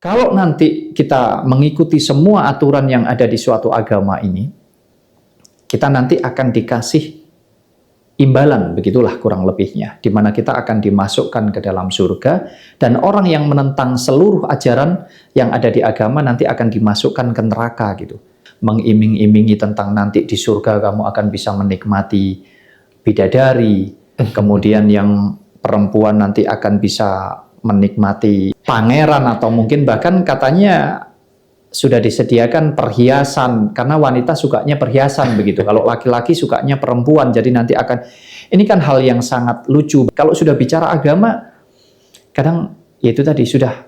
Kalau nanti kita mengikuti semua aturan yang ada di suatu agama ini, kita nanti akan dikasih imbalan, begitulah kurang lebihnya, di mana kita akan dimasukkan ke dalam surga, dan orang yang menentang seluruh ajaran yang ada di agama nanti akan dimasukkan ke neraka gitu. Mengiming-imingi tentang nanti di surga kamu akan bisa menikmati bidadari, kemudian yang perempuan nanti akan bisa menikmati pangeran, atau mungkin bahkan katanya sudah disediakan perhiasan, karena wanita sukanya perhiasan begitu. Kalau laki-laki sukanya perempuan, jadi nanti akan, ini kan hal yang sangat lucu. Kalau sudah bicara agama, kadang ya itu tadi sudah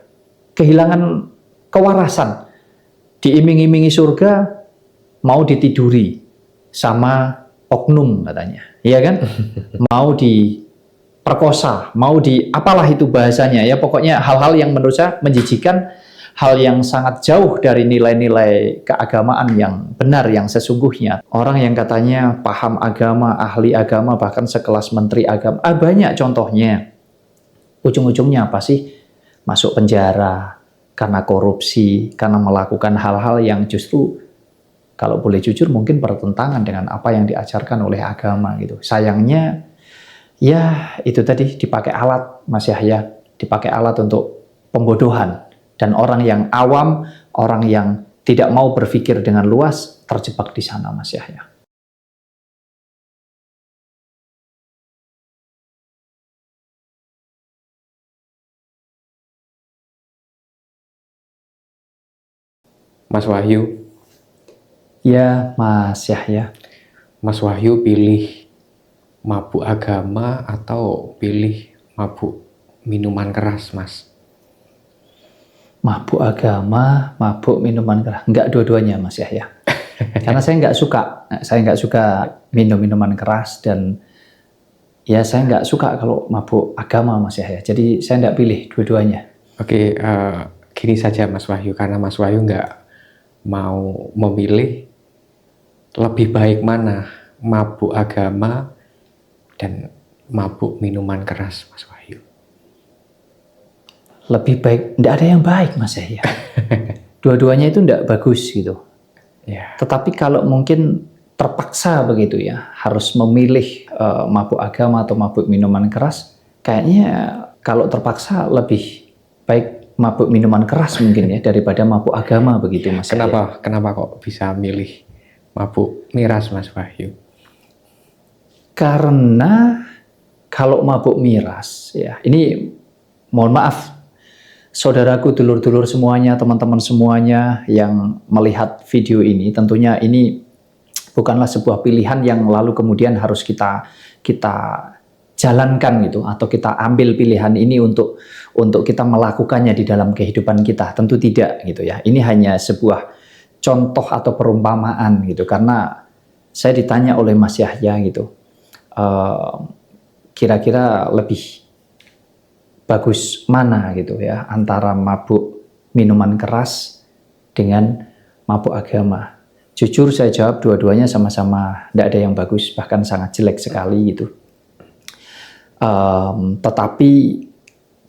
kehilangan kewarasan. Diiming-imingi surga, mau ditiduri sama oknum katanya, iya kan? Mau diperkosa, mau di apalah itu bahasanya ya, pokoknya hal-hal yang menurut saya menjijikan, hal yang sangat jauh dari nilai-nilai keagamaan yang benar, yang sesungguhnya. Orang yang katanya paham agama, ahli agama, bahkan sekelas menteri agama, banyak contohnya. Ujung-ujungnya apa sih? Masuk penjara karena korupsi, karena melakukan hal-hal yang justru kalau boleh jujur mungkin bertentangan dengan apa yang diajarkan oleh agama gitu. Sayangnya ya itu tadi dipakai alat, Mas Yahya, dipakai alat untuk pembodohan. Dan orang yang awam, orang yang tidak mau berpikir dengan luas, terjebak di sana, Mas Yahya. Mas Wahyu, Ya, Mas Yahya. Mas Wahyu pilih mabuk agama atau pilih mabuk minuman keras, Mas? Mabuk agama, mabuk minuman keras. Enggak dua-duanya, Mas Yahya. Karena saya nggak suka minum minuman keras, dan ya saya nggak suka kalau mabuk agama, Mas Yahya. Jadi saya nggak pilih dua-duanya. Oke, gini saja Mas Wahyu, karena Mas Wahyu nggak mau memilih, lebih baik mana mabuk agama dan mabuk minuman keras, Mas Wahyu? Lebih baik, nggak ada yang baik, Mas Yahya. Dua-duanya itu nggak bagus gitu. Ya. Tetapi kalau mungkin terpaksa begitu ya, harus memilih mabuk agama atau mabuk minuman keras, kayaknya kalau terpaksa lebih baik mabuk minuman keras mungkin ya, daripada mabuk agama begitu, Mas Yahya. Kenapa kok bisa milih mabuk miras, Mas Wahyu? Karena kalau mabuk miras ya, ini mohon maaf saudaraku, dulur-dulur semuanya, teman-teman semuanya yang melihat video ini, tentunya ini bukanlah sebuah pilihan yang lalu kemudian harus kita jalankan gitu, atau kita ambil pilihan ini untuk kita melakukannya di dalam kehidupan kita. Tentu tidak gitu ya. Ini hanya sebuah contoh atau perumpamaan gitu, karena saya ditanya oleh Mas Yahya gitu, kira-kira lebih bagus mana gitu ya, antara mabuk minuman keras dengan mabuk agama. Jujur saya jawab dua-duanya sama-sama tidak ada yang bagus, bahkan sangat jelek sekali gitu. Tetapi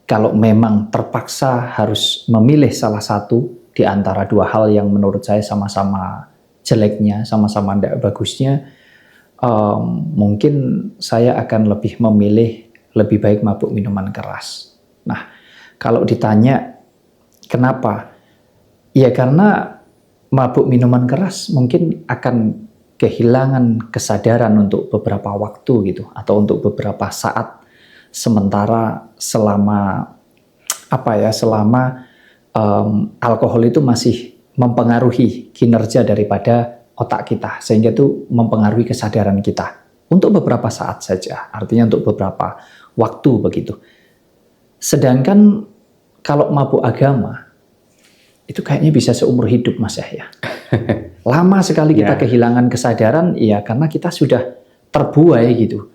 kalau memang terpaksa harus memilih salah satu di antara dua hal yang menurut saya sama-sama jeleknya, sama-sama tidak bagusnya, mungkin saya akan lebih memilih lebih baik mabuk minuman keras. Nah, kalau ditanya kenapa? Ya karena mabuk minuman keras mungkin akan kehilangan kesadaran untuk beberapa waktu gitu, atau untuk beberapa saat, sementara selama alkohol itu masih mempengaruhi kinerja daripada otak kita, sehingga itu mempengaruhi kesadaran kita untuk beberapa saat saja, artinya untuk beberapa waktu begitu. Sedangkan kalau mabuk agama itu kayaknya bisa seumur hidup, Mas Yahya. Lama sekali kita kehilangan kesadaran, ya karena kita sudah terbuai gitu.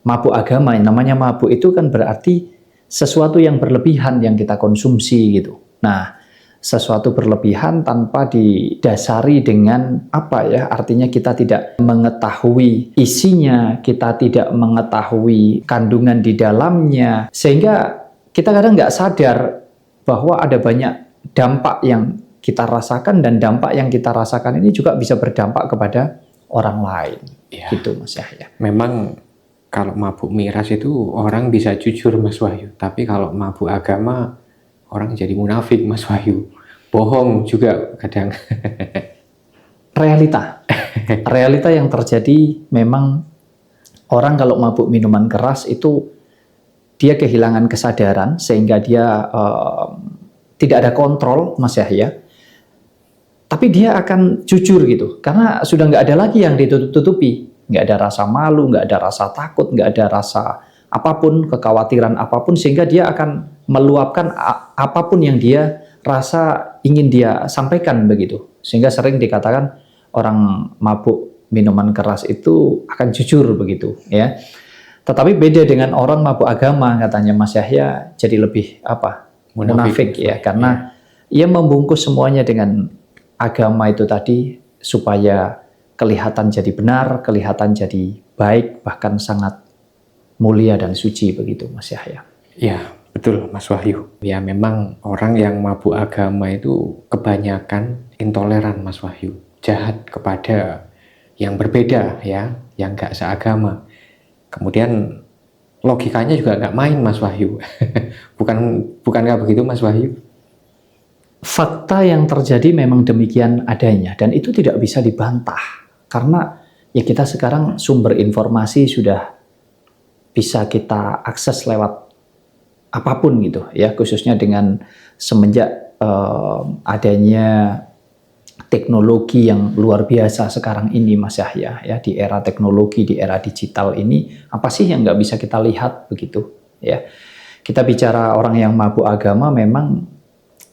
Mabuk agama, namanya mabuk itu kan berarti sesuatu yang berlebihan yang kita konsumsi gitu. Nah, sesuatu berlebihan tanpa didasari dengan artinya kita tidak mengetahui isinya, kita tidak mengetahui kandungan di dalamnya, sehingga kita kadang nggak sadar bahwa ada banyak dampak yang kita rasakan, dan dampak yang kita rasakan ini juga bisa berdampak kepada orang lain. Ya. Gitu Mas Yahya. Memang kalau mabuk miras itu orang bisa jujur Mas Wahyu, tapi kalau mabuk agama orang jadi munafik Mas Wahyu. Bohong juga kadang. Realita yang terjadi memang orang kalau mabuk minuman keras itu dia kehilangan kesadaran sehingga dia tidak ada kontrol Mas Yahya. Tapi dia akan jujur gitu, karena sudah nggak ada lagi yang ditutup-tutupi. Nggak ada rasa malu, nggak ada rasa takut, nggak ada rasa apapun, kekhawatiran apapun, sehingga dia akan meluapkan apapun yang dia rasa ingin dia sampaikan begitu. Sehingga sering dikatakan orang mabuk minuman keras itu akan jujur begitu ya. Tetapi beda dengan orang mabuk agama, katanya Mas Yahya, jadi lebih munafik ya, karena ia membungkus semuanya dengan agama itu tadi supaya kelihatan jadi benar, kelihatan jadi baik, bahkan sangat mulia dan suci begitu Mas Yahya. Ya, betul Mas Wahyu. Ya memang orang yang mabuk agama itu kebanyakan intoleran Mas Wahyu. Jahat kepada yang berbeda ya, yang gak seagama. Kemudian logikanya juga gak main Mas Wahyu. Bukankah begitu Mas Wahyu? Fakta yang terjadi memang demikian adanya, dan itu tidak bisa dibantah. Karena ya kita sekarang sumber informasi sudah bisa kita akses lewat apapun gitu ya, khususnya dengan semenjak adanya teknologi yang luar biasa sekarang ini Mas Yahya ya, di era teknologi, di era digital ini, apa sih yang nggak bisa kita lihat begitu ya. Kita bicara orang yang mabuk agama, memang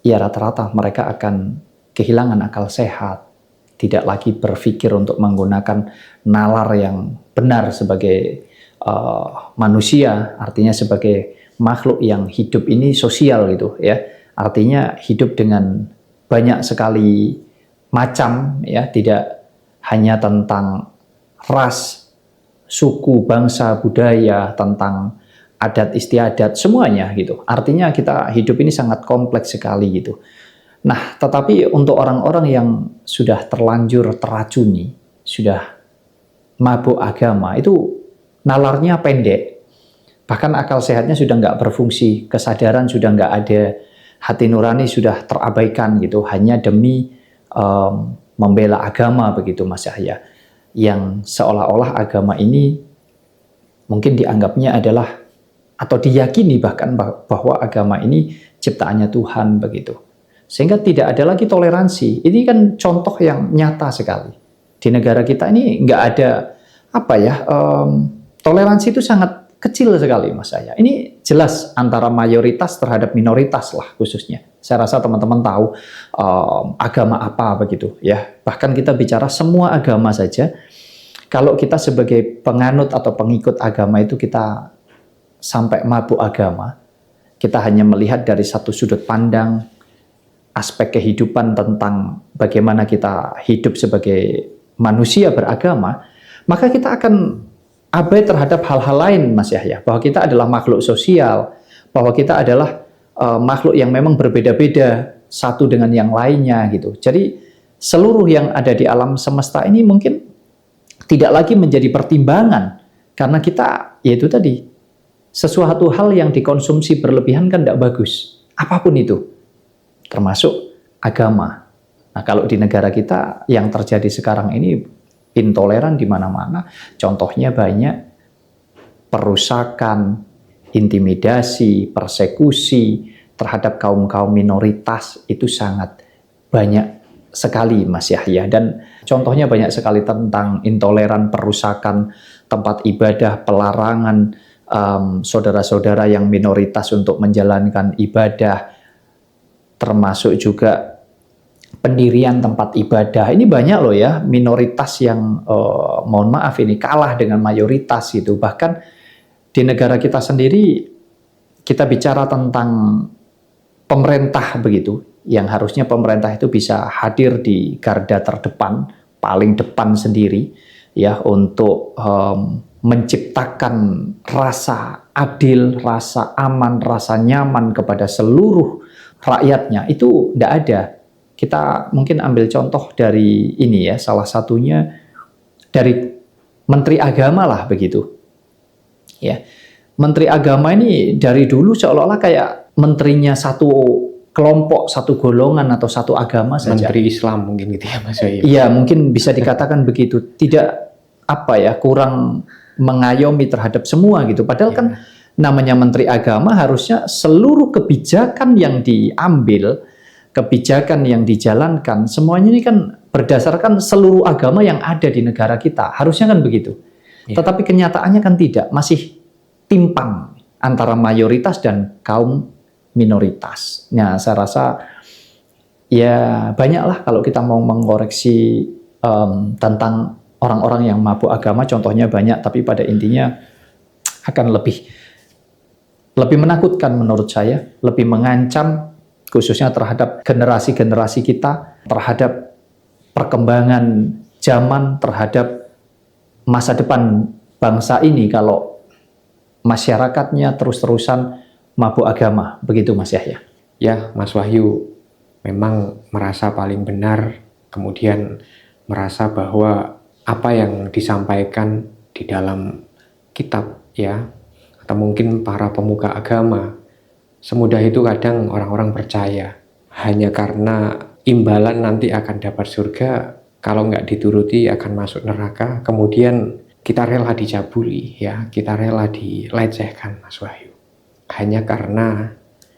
ya rata-rata mereka akan kehilangan akal sehat, tidak lagi berpikir untuk menggunakan nalar yang benar sebagai manusia, artinya sebagai makhluk yang hidup ini sosial gitu ya. Artinya hidup dengan banyak sekali macam ya, tidak hanya tentang ras, suku, bangsa, budaya, tentang adat istiadat, semuanya gitu. Artinya kita hidup ini sangat kompleks sekali gitu. Nah, tetapi untuk orang-orang yang sudah terlanjur teracuni, sudah mabuk agama, itu nalarnya pendek. Bahkan akal sehatnya sudah nggak berfungsi, kesadaran sudah nggak ada, hati nurani sudah terabaikan gitu, hanya demi membela agama begitu Mas Yahya. Yang seolah-olah agama ini mungkin dianggapnya adalah, atau diyakini bahkan bahwa agama ini ciptaannya Tuhan begitu. Sehingga tidak ada lagi toleransi. Ini kan contoh yang nyata sekali. Di negara kita ini nggak ada toleransi itu sangat kecil sekali Mas Yahya. Ini jelas antara mayoritas terhadap minoritas lah khususnya. Saya rasa teman-teman tahu agama apa begitu ya. Bahkan kita bicara semua agama saja. Kalau kita sebagai penganut atau pengikut agama itu kita sampai mabuk agama, kita hanya melihat dari satu sudut pandang aspek kehidupan tentang bagaimana kita hidup sebagai manusia beragama, maka kita akan abai terhadap hal-hal lain Mas Yahya, bahwa kita adalah makhluk sosial, bahwa kita adalah makhluk yang memang berbeda-beda satu dengan yang lainnya gitu. Jadi seluruh yang ada di alam semesta ini mungkin tidak lagi menjadi pertimbangan, karena kita yaitu tadi, sesuatu hal yang dikonsumsi berlebihan kan tidak bagus, apapun itu, termasuk agama. Nah, kalau di negara kita yang terjadi sekarang ini intoleran di mana-mana, contohnya banyak, perusakan, intimidasi, persekusi terhadap kaum-kaum minoritas itu sangat banyak sekali Mas Yahya, dan contohnya banyak sekali tentang intoleran, perusakan tempat ibadah, pelarangan saudara-saudara yang minoritas untuk menjalankan ibadah, termasuk juga pendirian tempat ibadah. Ini banyak loh ya, minoritas yang mohon maaf ini kalah dengan mayoritas gitu. Bahkan di negara kita sendiri, kita bicara tentang pemerintah begitu, yang harusnya pemerintah itu bisa hadir di garda terdepan, paling depan sendiri ya, untuk menciptakan rasa adil, rasa aman, rasa nyaman kepada seluruh rakyatnya, itu tidak ada. Kita mungkin ambil contoh dari ini ya, salah satunya dari Menteri Agama lah begitu. Ya, Menteri Agama ini dari dulu seolah-olah kayak menterinya satu kelompok, satu golongan atau satu agama saja. Menteri Islam mungkin gitu ya Mas Wahyu. Iya, mungkin bisa dikatakan begitu. Tidak kurang mengayomi terhadap semua gitu. Padahal kan namanya Menteri Agama harusnya seluruh kebijakan yang diambil, kebijakan yang dijalankan, semuanya ini kan berdasarkan seluruh agama yang ada di negara kita. Harusnya kan begitu. Tetapi kenyataannya kan tidak, masih timpang antara mayoritas dan kaum minoritas. Nah, saya rasa ya banyaklah kalau kita mau mengoreksi tentang orang-orang yang mabuk agama, contohnya banyak, tapi pada intinya akan lebih menakutkan menurut saya, lebih mengancam khususnya terhadap generasi-generasi kita, terhadap perkembangan zaman, terhadap masa depan bangsa ini kalau masyarakatnya terus-terusan mabuk agama. Begitu Mas Yahya. Ya, Mas Wahyu memang merasa paling benar, kemudian merasa bahwa apa yang disampaikan di dalam kitab ya, atau mungkin para pemuka agama, semudah itu kadang orang-orang percaya hanya karena imbalan nanti akan dapat surga, kalau nggak dituruti akan masuk neraka, kemudian kita rela dicabuli ya, kita rela dilecehkan Mas Wahyu. Hanya karena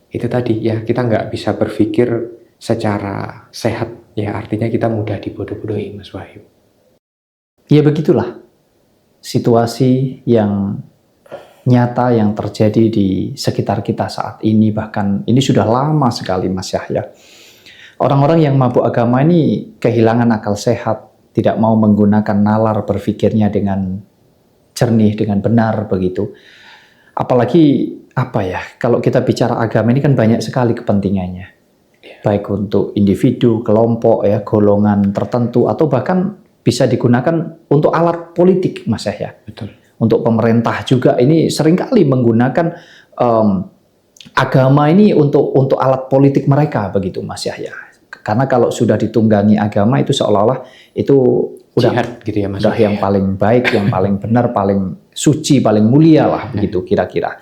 itu tadi ya, kita nggak bisa berpikir secara sehat ya, artinya kita mudah dibodoh-bodohi Mas Wahyu. Ya begitulah situasi yang nyata yang terjadi di sekitar kita saat ini, bahkan ini sudah lama sekali Mas Yahya. Orang-orang yang mabuk agama ini kehilangan akal sehat, tidak mau menggunakan nalar berpikirnya dengan jernih, dengan benar begitu. Apalagi kalau kita bicara agama ini kan banyak sekali kepentingannya. Baik untuk individu, kelompok ya, golongan tertentu, atau bahkan bisa digunakan untuk alat politik Mas Yahya. Betul. Untuk pemerintah juga ini seringkali menggunakan agama ini untuk alat politik mereka begitu Mas Yahya. Karena kalau sudah ditunggangi agama itu seolah-olah itu udah jihad gitu ya Mas. Udah yang paling baik, yang paling benar, paling suci, paling mulia lah begitu kira-kira.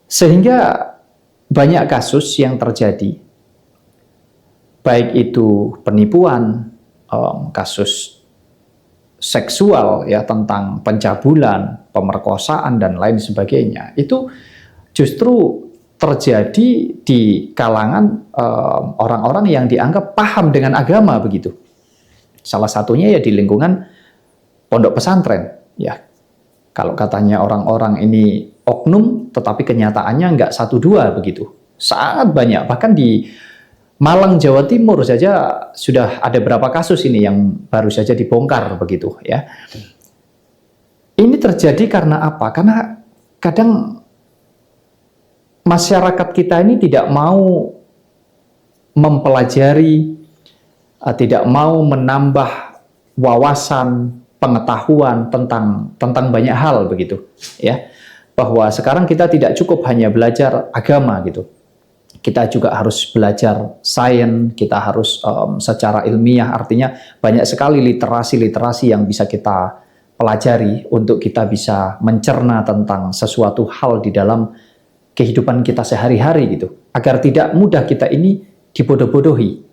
Sehingga banyak kasus yang terjadi, baik itu penipuan, kasus seksual ya, tentang pencabulan, pemerkosaan dan lain sebagainya, itu justru terjadi di kalangan orang-orang yang dianggap paham dengan agama begitu. Salah satunya ya di lingkungan pondok pesantren ya. Kalau katanya orang-orang ini oknum, tetapi kenyataannya nggak 1-2 begitu. Sangat banyak, bahkan di Malang, Jawa Timur saja sudah ada berapa kasus ini yang baru saja dibongkar begitu ya. Ini terjadi karena apa? Karena kadang masyarakat kita ini tidak mau mempelajari, tidak mau menambah wawasan, pengetahuan tentang banyak hal begitu ya. Bahwa sekarang kita tidak cukup hanya belajar agama gitu. Kita juga harus belajar sains, kita harus secara ilmiah, artinya banyak sekali literasi-literasi yang bisa kita pelajari untuk kita bisa mencerna tentang sesuatu hal di dalam kehidupan kita sehari-hari gitu, agar tidak mudah kita ini dibodoh-bodohi.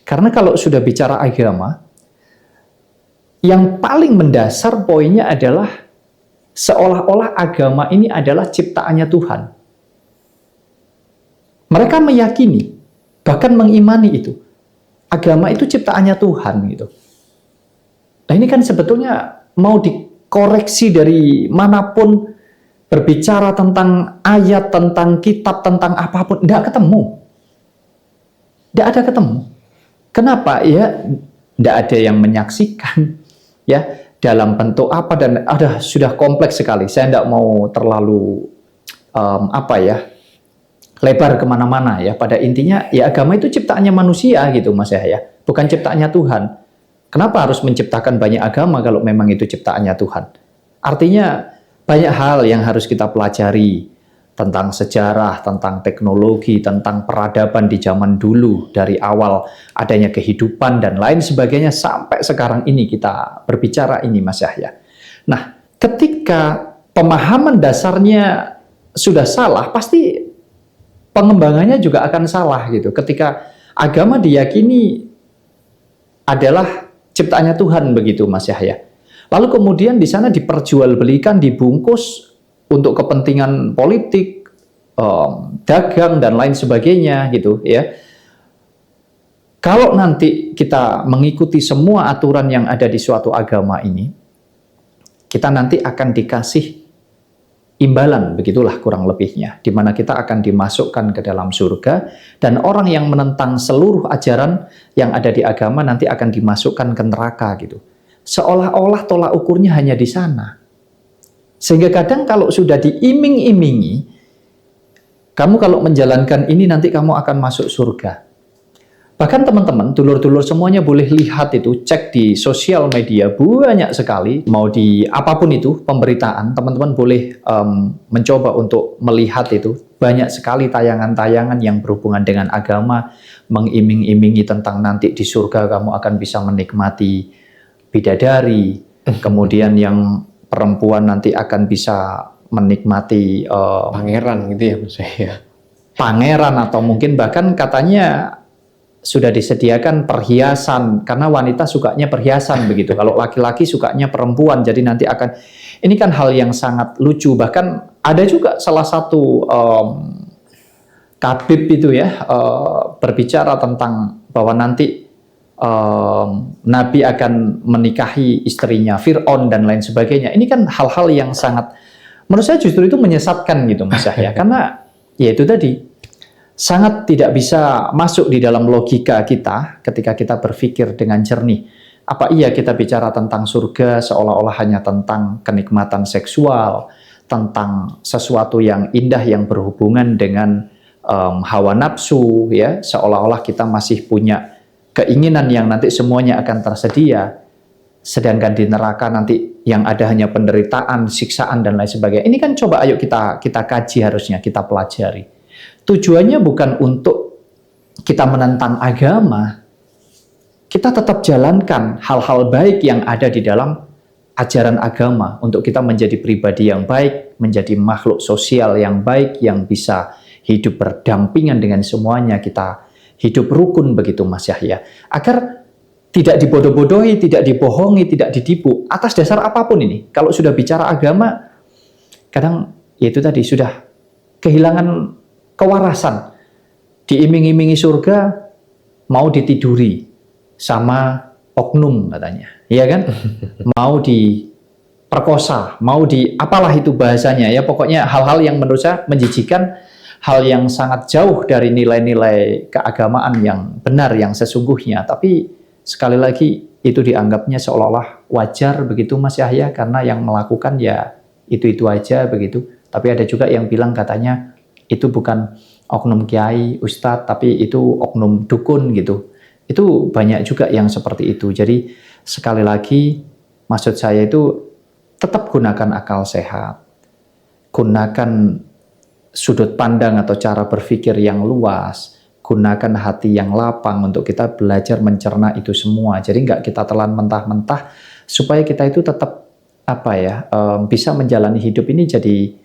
Karena kalau sudah bicara agama, yang paling mendasar poinnya adalah seolah-olah agama ini adalah ciptaannya Tuhan. Mereka meyakini, bahkan mengimani itu. Agama itu ciptaannya Tuhan gitu. Nah ini kan sebetulnya mau dikoreksi dari manapun, berbicara tentang ayat, tentang kitab, tentang apapun, tidak ketemu. Tidak ada ketemu. Kenapa? Ya, tidak ada yang menyaksikan. Ya, dalam bentuk apa, dan sudah kompleks sekali. Saya tidak mau terlalu lebar kemana-mana ya. Pada intinya ya agama itu ciptaannya manusia gitu Mas Yahya, bukan ciptaannya Tuhan. Kenapa harus menciptakan banyak agama kalau memang itu ciptaannya Tuhan? Artinya banyak hal yang harus kita pelajari tentang sejarah, tentang teknologi, tentang peradaban di zaman dulu, dari awal adanya kehidupan dan lain sebagainya, sampai sekarang ini kita berbicara ini, Mas Yahya. Nah, ketika pemahaman dasarnya sudah salah, pasti pengembangannya juga akan salah gitu. Ketika agama diyakini adalah ciptaannya Tuhan, begitu Mas Yahya. Lalu kemudian di sana diperjualbelikan, dibungkus untuk kepentingan politik, dagang dan lain sebagainya gitu ya. Kalau nanti kita mengikuti semua aturan yang ada di suatu agama ini, kita nanti akan dikasih imbalan, begitulah kurang lebihnya, di mana kita akan dimasukkan ke dalam surga, dan orang yang menentang seluruh ajaran yang ada di agama nanti akan dimasukkan ke neraka gitu. Seolah-olah tolak ukurnya hanya di sana. Sehingga kadang kalau sudah diiming-imingi, kamu kalau menjalankan ini nanti kamu akan masuk surga. Bahkan teman-teman, dulur-dulur semuanya boleh lihat itu, cek di sosial media, banyak sekali, mau di apapun itu, pemberitaan, teman-teman boleh mencoba untuk melihat itu, banyak sekali tayangan-tayangan yang berhubungan dengan agama, mengiming-imingi tentang nanti di surga kamu akan bisa menikmati bidadari, kemudian yang perempuan nanti akan bisa menikmati Pangeran gitu ya Mas Wahyu. pangeran, atau mungkin bahkan katanya sudah disediakan perhiasan, karena wanita sukanya perhiasan begitu. Kalau laki-laki sukanya perempuan, jadi nanti akan, ini kan hal yang sangat lucu. Bahkan ada juga salah satu kabib itu ya, berbicara tentang bahwa nanti Nabi akan menikahi istrinya Fir'aun dan lain sebagainya. Ini kan hal-hal yang sangat, menurut saya justru itu menyesatkan gitu Mas Yahya, karena ya itu tadi, sangat tidak bisa masuk di dalam logika kita ketika kita berpikir dengan jernih. Apa iya kita bicara tentang surga seolah-olah hanya tentang kenikmatan seksual, tentang sesuatu yang indah yang berhubungan dengan hawa nafsu ya, seolah-olah kita masih punya keinginan yang nanti semuanya akan tersedia, sedangkan di neraka nanti yang ada hanya penderitaan, siksaan dan lain sebagainya. Ini kan coba ayo kita kaji, harusnya kita pelajari. Tujuannya bukan untuk kita menentang agama, kita tetap jalankan hal-hal baik yang ada di dalam ajaran agama untuk kita menjadi pribadi yang baik, menjadi makhluk sosial yang baik, yang bisa hidup berdampingan dengan semuanya, kita hidup rukun begitu Mas Yahya, agar tidak dibodoh-bodohi, tidak dibohongi, tidak ditipu atas dasar apapun ini. Kalau sudah bicara agama, kadang ya itu tadi, sudah kehilangan kewarasan, diiming-imingi surga, mau ditiduri sama oknum katanya, iya kan? Mau diperkosa, mau di apalah itu bahasanya ya, pokoknya hal-hal yang menurut saya menjijikan, hal yang sangat jauh dari nilai-nilai keagamaan yang benar, yang sesungguhnya. Tapi sekali lagi itu dianggapnya seolah-olah wajar begitu Mas Yahya, karena yang melakukan ya itu-itu aja begitu. Tapi ada juga yang bilang katanya itu bukan oknum kiai, ustadz, tapi itu oknum dukun gitu. Itu banyak juga yang seperti itu. Jadi sekali lagi maksud saya itu tetap gunakan akal sehat, gunakan sudut pandang atau cara berpikir yang luas, gunakan hati yang lapang untuk kita belajar mencerna itu semua. Jadi nggak kita telan mentah-mentah, supaya kita itu tetap bisa menjalani hidup ini jadi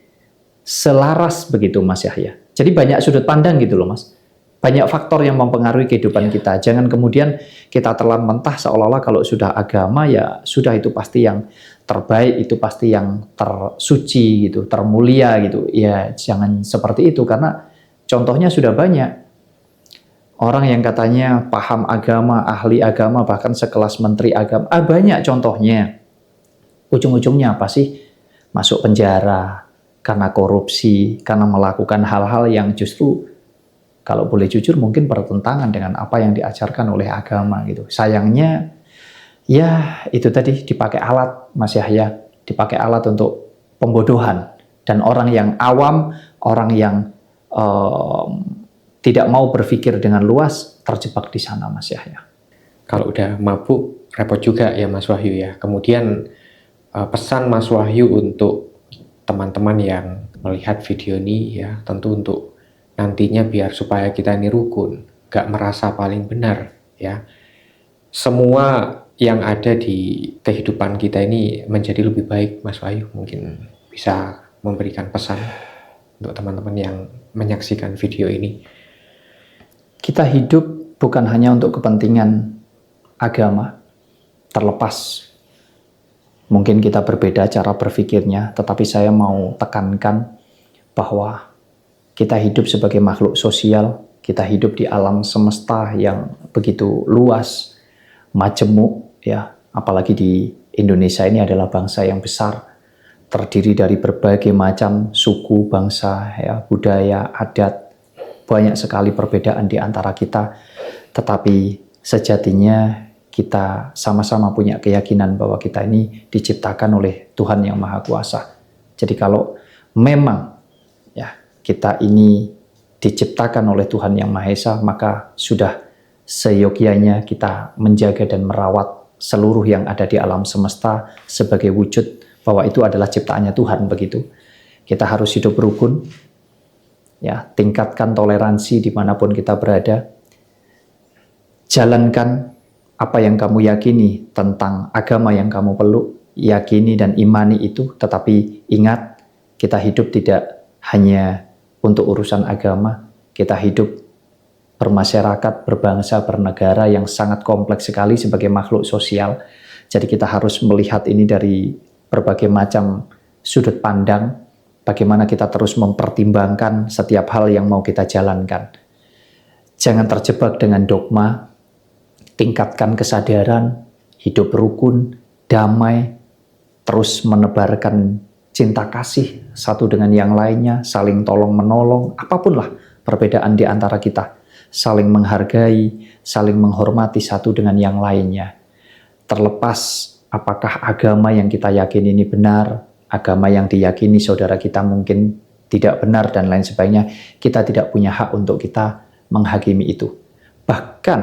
selaras begitu Mas Yahya. Jadi banyak sudut pandang gitu loh Mas. Banyak faktor yang mempengaruhi kehidupan kita. Jangan kemudian kita telan mentah seolah-olah kalau sudah agama ya sudah itu pasti yang terbaik, itu pasti yang tersuci gitu, termulia gitu. Ya jangan seperti itu, karena contohnya sudah banyak. Orang yang katanya paham agama, ahli agama, bahkan sekelas menteri agama, banyak contohnya. Ujung-ujungnya apa sih? Masuk penjara karena korupsi, karena melakukan hal-hal yang justru kalau boleh jujur mungkin bertentangan dengan apa yang diajarkan oleh agama gitu. Sayangnya ya itu tadi, dipakai alat Mas Yahya, dipakai alat untuk pembodohan, dan orang yang awam, orang yang tidak mau berpikir dengan luas terjebak di sana Mas Yahya. Kalau udah mabuk repot juga ya Mas Wahyu ya. Kemudian pesan Mas Wahyu untuk teman-teman yang melihat video ini ya tentu untuk nantinya biar supaya kita ini rukun, gak merasa paling benar ya. Semua yang ada di kehidupan kita ini menjadi lebih baik, Mas Wahyu. Mungkin bisa memberikan pesan untuk teman-teman yang menyaksikan video ini. Kita hidup bukan hanya untuk kepentingan agama, terlepas mungkin kita berbeda cara berpikirnya, tetapi saya mau tekankan bahwa kita hidup sebagai makhluk sosial, kita hidup di alam semesta yang begitu luas, majemuk, ya, apalagi di Indonesia ini adalah bangsa yang besar, terdiri dari berbagai macam suku, bangsa, ya, budaya, adat, banyak sekali perbedaan di antara kita, tetapi sejatinya kita sama-sama punya keyakinan bahwa kita ini diciptakan oleh Tuhan yang Maha Kuasa. Jadi kalau memang ya kita ini diciptakan oleh Tuhan yang Maha Esa, maka sudah seyogyanya kita menjaga dan merawat seluruh yang ada di alam semesta sebagai wujud bahwa itu adalah ciptaannya Tuhan begitu. Kita harus hidup rukun, ya, tingkatkan toleransi dimanapun kita berada, jalankan apa yang kamu yakini tentang agama yang kamu peluk, yakini dan imani itu, tetapi ingat, kita hidup tidak hanya untuk urusan agama, kita hidup bermasyarakat, berbangsa, bernegara yang sangat kompleks sekali sebagai makhluk sosial. Jadi kita harus melihat ini dari berbagai macam sudut pandang, bagaimana kita terus mempertimbangkan setiap hal yang mau kita jalankan. Jangan terjebak dengan dogma, tingkatkan kesadaran, hidup rukun, damai, terus menebarkan cinta kasih satu dengan yang lainnya, saling tolong-menolong, apapun lah perbedaan di antara kita, saling menghargai, saling menghormati satu dengan yang lainnya. Terlepas apakah agama yang kita yakini ini benar, agama yang diyakini saudara kita mungkin tidak benar dan lain sebagainya, kita tidak punya hak untuk kita menghakimi itu. Bahkan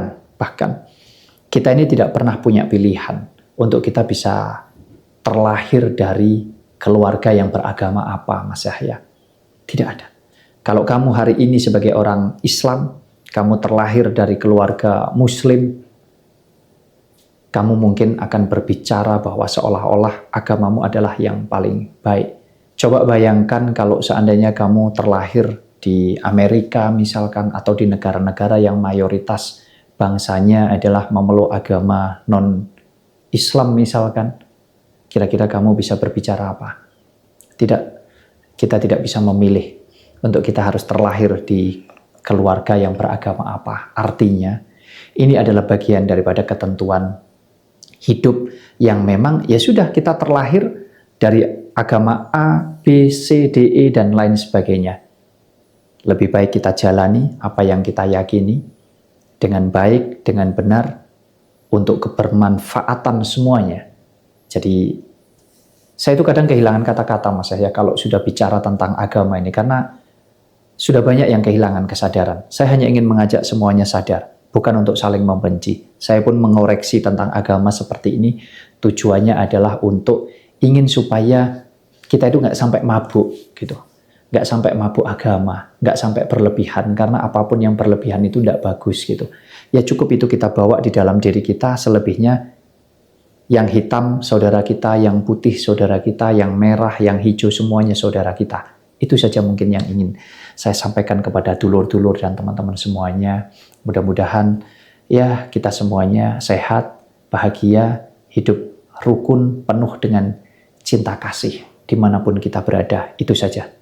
kita ini tidak pernah punya pilihan untuk kita bisa terlahir dari keluarga yang beragama apa, Mas Yahya. Tidak ada. Kalau kamu hari ini sebagai orang Islam, kamu terlahir dari keluarga Muslim, kamu mungkin akan berbicara bahwa seolah-olah agamamu adalah yang paling baik. Coba bayangkan kalau seandainya kamu terlahir di Amerika misalkan, atau di negara-negara yang mayoritas bangsanya adalah memeluk agama non-Islam misalkan, kira-kira kamu bisa berbicara apa? Tidak, kita tidak bisa memilih untuk kita harus terlahir di keluarga yang beragama apa. Artinya, ini adalah bagian daripada ketentuan hidup yang memang ya sudah kita terlahir dari agama A, B, C, D, E, dan lain sebagainya. Lebih baik kita jalani apa yang kita yakini, dengan baik, dengan benar, untuk kebermanfaatan semuanya. Jadi, saya itu kadang kehilangan kata-kata, Mas Yahya, kalau sudah bicara tentang agama ini, karena sudah banyak yang kehilangan kesadaran. Saya hanya ingin mengajak semuanya sadar, bukan untuk saling membenci. Saya pun mengoreksi tentang agama seperti ini, tujuannya adalah untuk ingin supaya kita itu nggak sampai mabuk, gitu. Nggak sampai mabuk agama, nggak sampai berlebihan, karena apapun yang berlebihan itu nggak bagus gitu. Ya cukup itu kita bawa di dalam diri kita, selebihnya yang hitam saudara kita, yang putih saudara kita, yang merah, yang hijau semuanya saudara kita. Itu saja mungkin yang ingin saya sampaikan kepada dulur-dulur dan teman-teman semuanya. Mudah-mudahan ya kita semuanya sehat, bahagia, hidup rukun, penuh dengan cinta kasih dimanapun kita berada. Itu saja.